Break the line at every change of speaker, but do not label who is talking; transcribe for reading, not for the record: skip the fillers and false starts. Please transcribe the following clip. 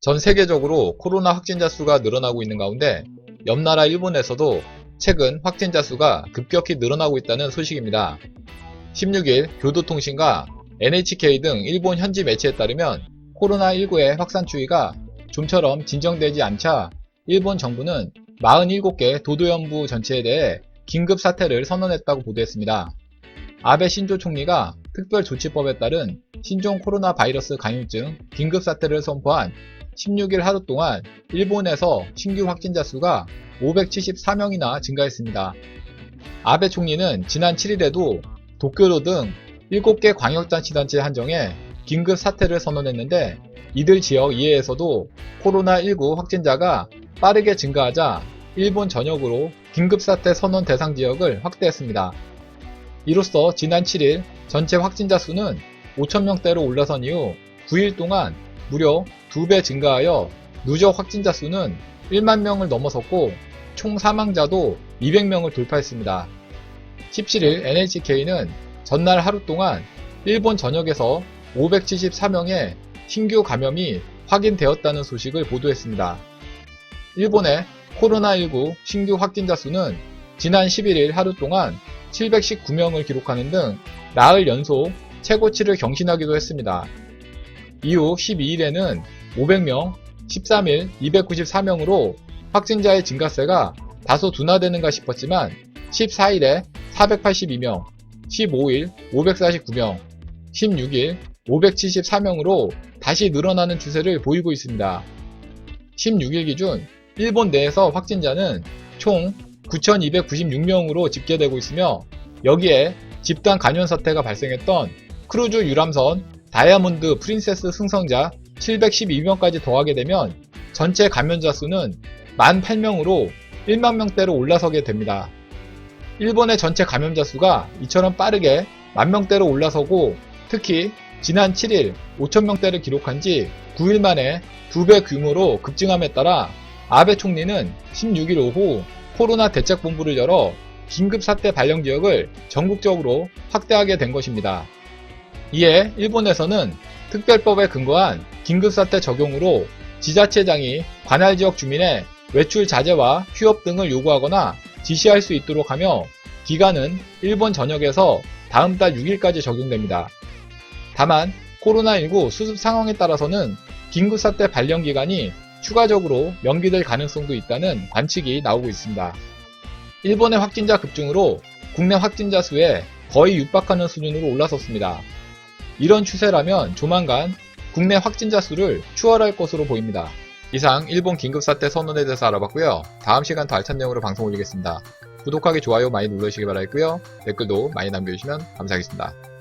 전 세계적으로 코로나 확진자 수가 늘어나고 있는 가운데 옆 나라 일본에서도 최근 확진자 수가 급격히 늘어나고 있다는 소식입니다. 16일 교도통신과 NHK 등 일본 현지 매체에 따르면 코로나19의 확산 추이가 좀처럼 진정되지 않자 일본 정부는 47개 도도현부 전체에 대해 긴급 사태를 선언했다고 보도했습니다. 아베 신조 총리가 특별조치법에 따른 신종 코로나 바이러스 감염증 긴급 사태를 선포한 16일 하루 동안 일본에서 신규 확진자 수가 574명이나 증가했습니다. 아베 총리는 지난 7일에도 도쿄도 등 7개 광역자치단체 한정에 긴급 사태를 선언했는데 이들 지역 이외에서도 코로나19 확진자가 빠르게 증가하자 일본 전역으로 긴급사태 선언 대상 지역을 확대했습니다. 이로써 지난 7일 전체 확진자 수는 5,000명대로 올라선 이후 9일 동안 무려 2배 증가하여 누적 확진자 수는 1만 명을 넘어섰고 총 사망자도 200명을 돌파했습니다. 17일 NHK는 전날 하루 동안 일본 전역에서 574명의 신규 감염이 확인되었다는 소식을 보도했습니다. 일본의 코로나19 신규 확진자 수는 지난 11일 하루 동안 719명을 기록하는 등 나흘 연속 최고치를 경신하기도 했습니다. 이후 12일에는 500명, 13일 294명으로 확진자의 증가세가 다소 둔화되는가 싶었지만 14일에 482명, 15일 549명, 16일 574명으로 다시 늘어나는 추세를 보이고 있습니다. 16일 기준 일본 내에서 확진자는 총 9,296명으로 집계되고 있으며 여기에 집단 감염 사태가 발생했던 크루즈 유람선 다이아몬드 프린세스 승선자 712명까지 더하게 되면 전체 감염자 수는 18,000명으로 1만 명대로 올라서게 됩니다. 일본의 전체 감염자 수가 이처럼 빠르게 10,000명대로 올라서고 특히 지난 7일 5,000명대를 기록한 지 9일 만에 2배 규모로 급증함에 따라 아베 총리는 16일 오후 코로나 대책본부를 열어 긴급사태 발령 지역을 전국적으로 확대하게 된 것입니다. 이에 일본에서는 특별법에 근거한 긴급사태 적용으로 지자체장이 관할 지역 주민의 외출 자제와 휴업 등을 요구하거나 지시할 수 있도록 하며 기간은 일본 전역에서 다음 달 6일까지 적용됩니다. 다만 코로나19 수습 상황에 따라서는 긴급사태 발령 기간이 추가적으로 연기될 가능성도 있다는 관측이 나오고 있습니다. 일본의 확진자 급증으로 국내 확진자 수에 거의 육박하는 수준으로 올라섰습니다. 이런 추세라면 조만간 국내 확진자 수를 추월할 것으로 보입니다. 이상 일본 긴급사태 선언에 대해서 알아봤고요. 다음 시간 더 알찬 내용으로 방송 올리겠습니다. 구독하기, 좋아요 많이 눌러주시기 바라겠고요. 댓글도 많이 남겨주시면 감사하겠습니다.